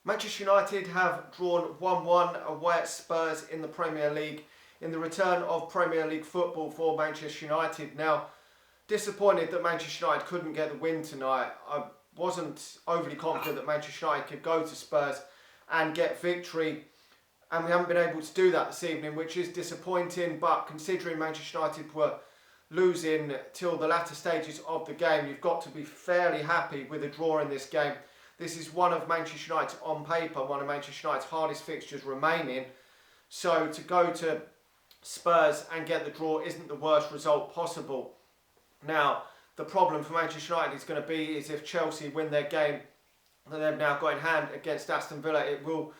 Manchester United have drawn 1-1 away at Spurs in the Premier League in the return of Premier League football for Manchester United. Now, disappointed that Manchester United couldn't get the win tonight. I wasn't overly confident that Manchester United could go to Spurs and get victory, and we haven't been able to do that this evening, which is disappointing. But considering Manchester United were losing till the latter stages of the game, you've got to be fairly happy with a draw in this game. This is one of Manchester United's, on paper, one of Manchester United's hardest fixtures remaining. So to go to Spurs and get the draw isn't the worst result possible. Now, the problem for Manchester United is going to be is if Chelsea win their game that they've now got in hand against Aston Villa, it will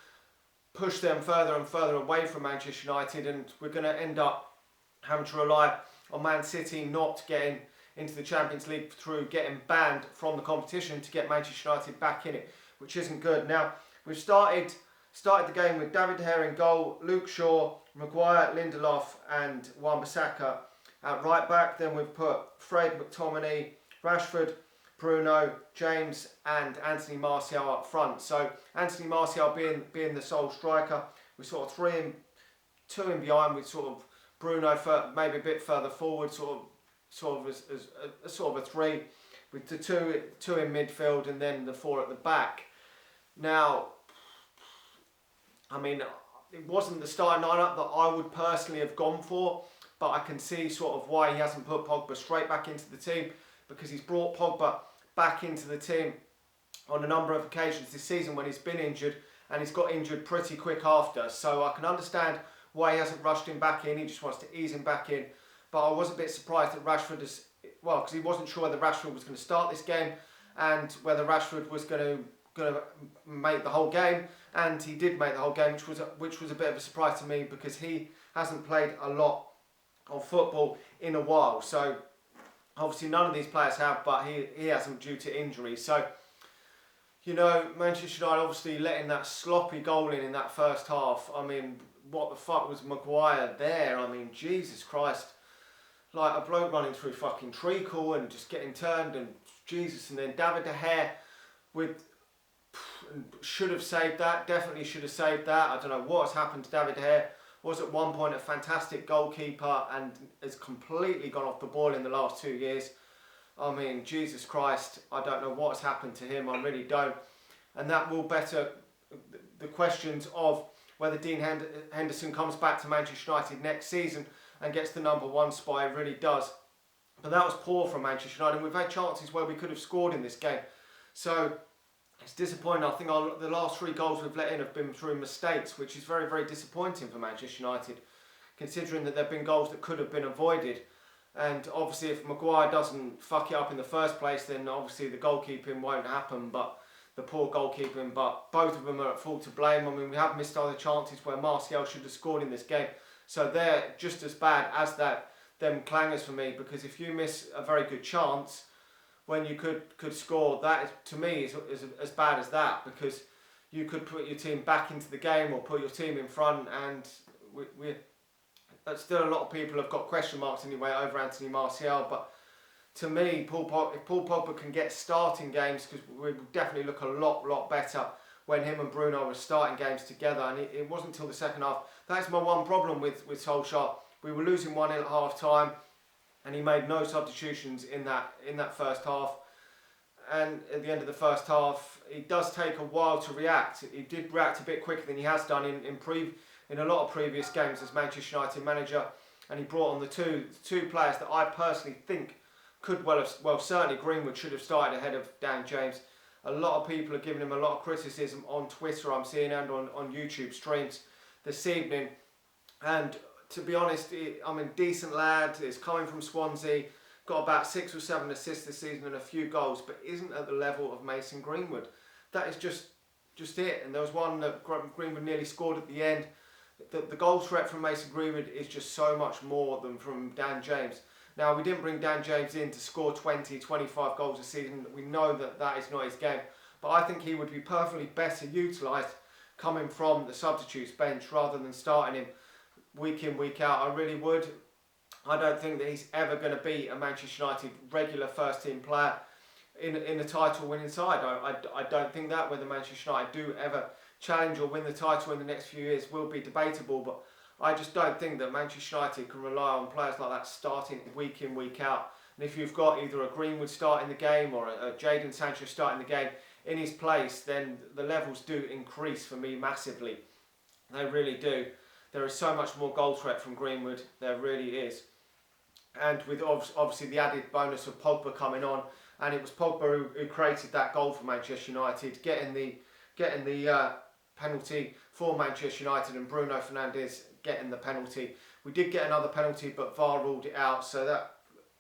push them further and further away from Manchester United, and we're going to end up having to rely on Man City not getting into the Champions League through getting banned from the competition to get Manchester United back in it, which isn't good. Now, we've started the game with David De Gea in goal, Luke Shaw, Maguire, Lindelof and Wan-Bissaka at right back. Then we've put Fred, McTominay, Rashford, Bruno, James and Anthony Martial up front. So Anthony Martial being the sole striker, we sort of two in behind with sort of Bruno maybe a bit further forward, sort of as a three, with the two in midfield and then the four at the back. Now, I mean, it wasn't the starting lineup that I would personally have gone for, but I can see sort of why he hasn't put Pogba straight back into the team, because he's brought Pogba back into the team on a number of occasions this season when he's been injured, and he's got injured pretty quick after. So I can understand why he hasn't rushed him back in. He just wants to ease him back in. But I was a bit surprised that Rashford is, well, because he wasn't sure whether Rashford was going to start this game and whether Rashford was going to make the whole game, and he did make the whole game, which was a bit of a surprise to me, because he hasn't played a lot of football in a while. So obviously none of these players have, but he hasn't due to injury. So, you know, Manchester United obviously letting that sloppy goal in that first half. I mean, what the fuck was Maguire there? I mean, Jesus Christ. Like a bloke running through fucking treacle and just getting turned, and Jesus. And then David De Gea should have saved that, definitely should have saved that. I don't know what has happened to David De Gea. Was at one point a fantastic goalkeeper and has completely gone off the ball in the last 2 years. I mean, Jesus Christ, I don't know what's happened to him, I really don't. And that will better the questions of whether Dean Henderson comes back to Manchester United next season and gets the #1 spot. It really does. But that was poor from Manchester United, and we've had chances where we could have scored in this game. So it's disappointing. I think the last 3 goals we've let in have been through mistakes, which is very, very disappointing for Manchester United, considering that there have been goals that could have been avoided. And obviously if Maguire doesn't fuck it up in the first place, then obviously the goalkeeping won't happen, but the poor goalkeeping, but both of them are at fault to blame. I mean, we have missed other chances where Martial should have scored in this game. So they're just as bad as them clangers for me, because if you miss a very good chance when you could score, that is, to me, is as bad as that, because you could put your team back into the game or put your team in front, and still a lot of people have got question marks anyway over Anthony Martial. But to me, if Paul Pogba can get starting games, because we definitely look a lot better when him and Bruno were starting games together, and it wasn't until the second half. That's my one problem with Solskjaer. We were losing 1-0 at half time, and he made no substitutions in that first half. And at the end of the first half, it does take a while to react. He did react a bit quicker than he has done in a lot of previous games as Manchester United manager, and he brought on the two players that I personally think could certainly Greenwood should have started ahead of Dan James. A lot of people are giving him a lot of criticism on Twitter, I'm seeing, and on YouTube streams this evening. And to be honest, I mean, decent lad, is coming from Swansea, got about 6 or 7 assists this season and a few goals, but isn't at the level of Mason Greenwood. That is just it. And there was one that Greenwood nearly scored at the end. The goal threat from Mason Greenwood is just so much more than from Dan James. Now, we didn't bring Dan James in to score 20, 25 goals a season. We know that is not his game. But I think he would be perfectly better utilised coming from the substitutes bench rather than starting him week in, week out. I really would. I don't think that he's ever going to be a Manchester United regular first team player. in a title winning side. I don't think that whether Manchester United do ever challenge or win the title in the next few years will be debatable, but I just don't think that Manchester United can rely on players like that starting week in, week out. And if you've got either a Greenwood starting the game or a Jadon Sancho starting the game in his place, then the levels do increase for me massively. They really do. There is so much more goal threat from Greenwood, there really is. And with obviously the added bonus of Pogba coming on, and it was Pogba who created that goal for Manchester United, getting the penalty for Manchester United, and Bruno Fernandes getting the penalty. We did get another penalty, but VAR ruled it out.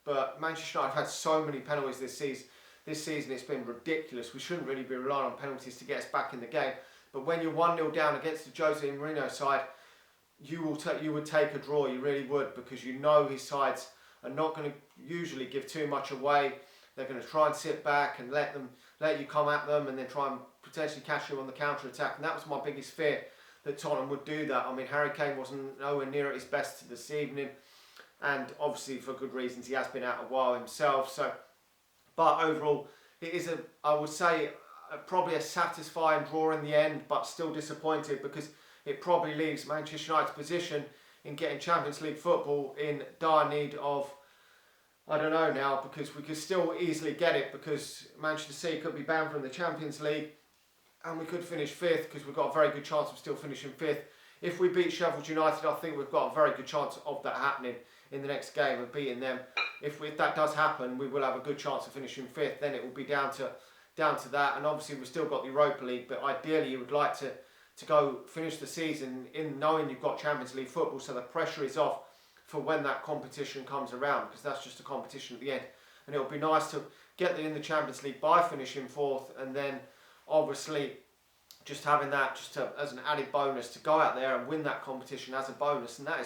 But Manchester United have had so many penalties this season. This season it's been ridiculous. We shouldn't really be relying on penalties to get us back in the game. But when you're 1-0 down against the Jose Mourinho side, you would take a draw. You really would, because you know his sides are not going to usually give too much away. They're going to try and sit back and let you come at them, and then try and potentially catch you on the counter attack. And that was my biggest fear, that Tottenham would do that. I mean, Harry Kane wasn't nowhere near at his best this evening, and obviously for good reasons. He has been out a while himself. So, but overall, it is I would say probably a satisfying draw in the end, but still disappointed, because it probably leaves Manchester United's position in getting Champions League football in dire need of, I don't know now, because we could still easily get it, because Manchester City could be banned from the Champions League, and we could finish 5th, because we've got a very good chance of still finishing 5th. If we beat Sheffield United, I think we've got a very good chance of that happening in the next game, of beating them. If that does happen, we will have a good chance of finishing 5th. Then it will be down to that, and obviously we've still got the Europa League, but ideally you would like to go finish the season in knowing you've got Champions League football, so the pressure is off for when that competition comes around, because that's just a competition at the end. And it'll be nice to get in the Champions League by finishing 4th, and then obviously just having that as an added bonus to go out there and win that competition as a bonus. And that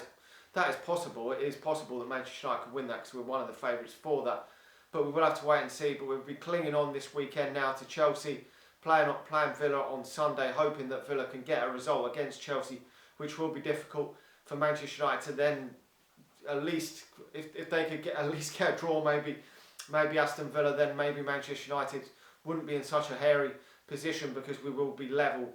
is possible. It is possible that Manchester United could win that, because we're one of the favourites for that. But we will have to wait and see. But we'll be clinging on this weekend now to Chelsea, playing Villa on Sunday, hoping that Villa can get a result against Chelsea, which will be difficult for Manchester United to then at least, if they could at least get a draw, maybe Aston Villa, then maybe Manchester United wouldn't be in such a hairy position, because we will be level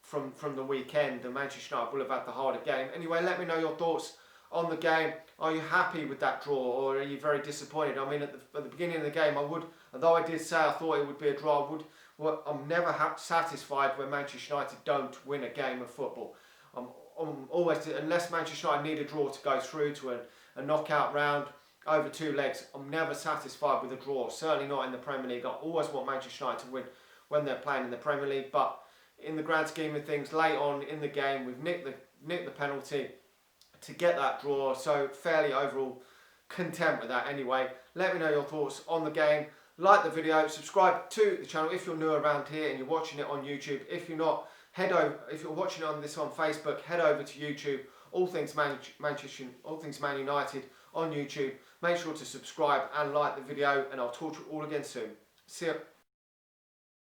from the weekend, and Manchester United will have had the harder game. Anyway, let me know your thoughts on the game. Are you happy with that draw, or are you very disappointed? I mean, at the beginning of the game, although I did say I thought it would be a draw, I'm never satisfied when Manchester United don't win a game of football. I'm always, unless Manchester United need a draw to go through to a knockout round over 2 legs, I'm never satisfied with a draw. Certainly not in the Premier League. I always want Manchester United to win when they're playing in the Premier League. But in the grand scheme of things, late on in the game, we've nicked the penalty to get that draw. So fairly overall content with that anyway. Let me know your thoughts on the game. Like the video, subscribe to the channel if you're new around here and you're watching it on YouTube. If you're not, if you're watching on Facebook, head over to YouTube. All Things Man United on YouTube. Make sure to subscribe and like the video, and I'll talk to you all again soon. See ya.